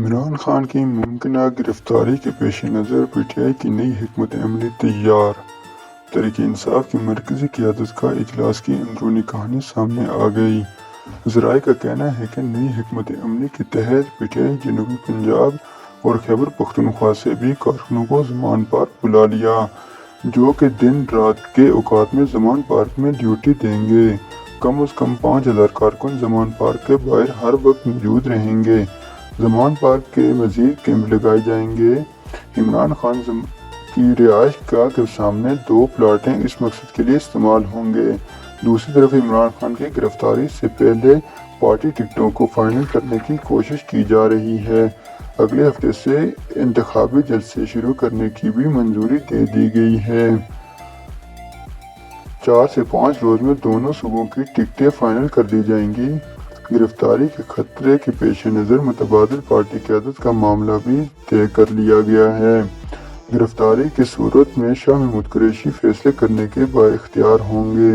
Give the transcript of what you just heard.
عمران خان کی ممکنہ گرفتاری کے پیش نظر پی ٹی آئی کی نئی حکمت عملی تیار۔ تحریک انصاف کی مرکزی قیادت کا اجلاس کی اندرونی کہانی سامنے آ گئی۔ ذرائع کا کہنا ہے کہ نئی حکمت عملی کے تحت پی ٹی آئی جنوبی پنجاب اور خیبر پختونخوا سے بھی کارکنوں کو زمان پارک بلا لیا، جو کہ دن رات کے اوقات میں زمان پارک میں ڈیوٹی دیں گے۔ کم از کم 5000 کارکن زمان پارک کے باہر ہر وقت موجود رہیں گے۔ زمان پارک کے مزید کیمرے لگائے جائیں گے۔ عمران خان کی رہائش گاہ کے سامنے 2 پلاٹیں اس مقصد کے لیے استعمال ہوں گے۔ دوسری طرف عمران خان کی گرفتاری سے پہلے پارٹی ٹکٹوں کو فائنل کرنے کی کوشش کی جا رہی ہے۔ اگلے ہفتے سے انتخابی جلسے شروع کرنے کی بھی منظوری دے دی گئی ہے۔ 4 سے 5 روز میں دونوں صوبوں کی ٹکٹیں فائنل کر دی جائیں گی۔ گرفتاری کے خطرے کے پیش نظر متبادل پارٹی قیادت کا معاملہ بھی طے کر لیا گیا ہے۔ گرفتاری کی صورت میں شاہ محمود قریشی فیصلے کرنے کے بااختیار ہوں گے۔